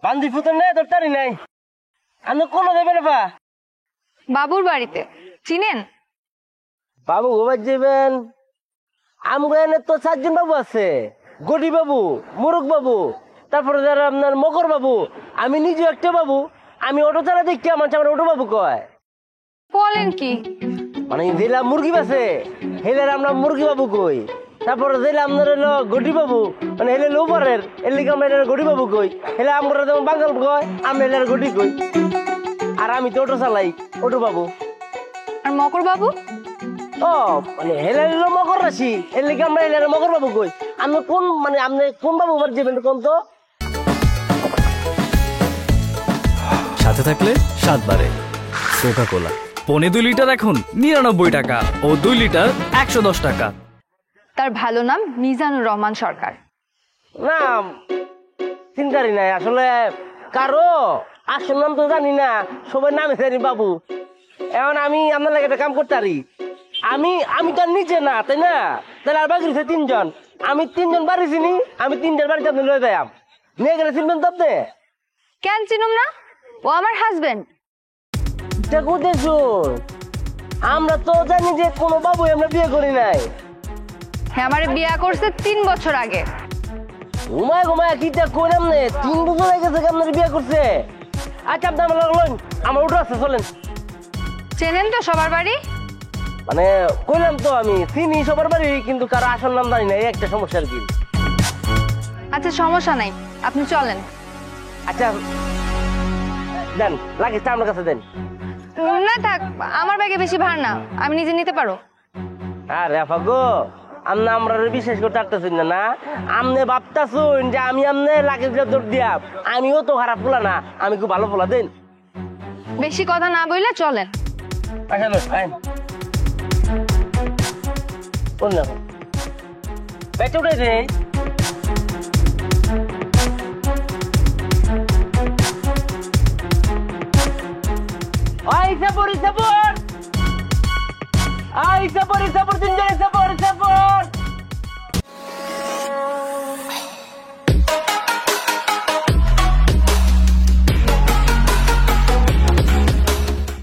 বান্দি ফুতন নেই তোর তারি নাই আমি কোনো দেবে না পা বাবুর বাড়িতে চিনেন? বাবু গোবার যাবেন আমগানে তো 4 জন বাবু আছে। গডি বাবু, মুরুক বাবু, তারপরে যারা আপনার মকর বাবু, আমি নিজে একটা বাবু। আমি অটো চালা দেখি আমার অটো বাবু কয়। বলেন কি? মানে জেলা মুরগি বাসে হেলে আমরা মুরগি বাবু কই। তারপরে জেলা আপনার হলো গডি বাবু, মানে হেলে লোপারের এর লিগে আমরা এটা গডি বাবু কই। হেলে আমরা যেমন বাঙাল কয় আমরা এলার গডি কই। আর আমি তো অটো চালাই, অটো বাবু। আর মকর বাবু? ও মানে হেলে হলো মকর রাশি, এর লিগে আমরা এলার মকর বাবু কই। আপনি কোন মানে আপনি কোন বাবু বার যাবেন কোন তো? সাথে থাকলে 7 বারে কোকা কোলা। 2.5 লিটার এখন 99 টাকা ও 2 লিটার 110 টাকা। তার ভালো নাম মিজানুর রহমান সরকার। না চিন্তারি নাই আসলে কারো আসল নাম তো জানি না, সবাই নামে জানি বাবু। এখন আমি আপনার লাগে একটা কাম করতে পারি। আমি তো নিচে না তাই না, তাহলে আর বাকি 3 জন। আমি 3 জন বাড়ি চিনি, আমি 3 জন বাড়িতে আপনি লয়ে যাই নিয়ে গেলে চিনবেন তো আপনি? কেন চিনুম না? ও আমার হাজবেন্ড। আমরা তো জানি যে কোনো বাবু আমরা বিয়ে করি নাই। হ্যাঁ, আমার বিয়ে করছে 3 বছর আগে। ঘুমায় ঘুমায় কিটা কইলাম নে 3 বছর হয়ে গেছে আপনার বিয়ে করছে। আচ্ছা আপনি আমার লাগলেন, আমার উঠে আসছে চলেন। চেনেন তো সবার বাড়ি? মানে কইলাম তো আমি চিনি সবার বাড়ি, কিন্তু কারো আসল নাম জানি না, এই একটা সমস্যা আর কি। আচ্ছা সমস্যা নাই, আপনি চলেন। আচ্ছা দেন লাগেজটা আমার কাছে দেন। না থাক, আমার ব্যাগে বেশি ভার না, আমি নিজে নিতে পারো। আরে ফাগো আমনে আমরা বিশেষ করতে পারতেছেন না না, আমনে ভাবতাছুন যে আমি আমনে লাগেজটা দৌড় দিয়া। আমিও তো খারাপ পোলা না, আমি খুব ভালো পোলা। দেন বেশি কথা না বললে চলেন। আচ্ছা আইন কোন না বেঁচে উঠেছে। Ay, sabor, sabor. Ay, sabor, sabor, señores, sabor, sabor.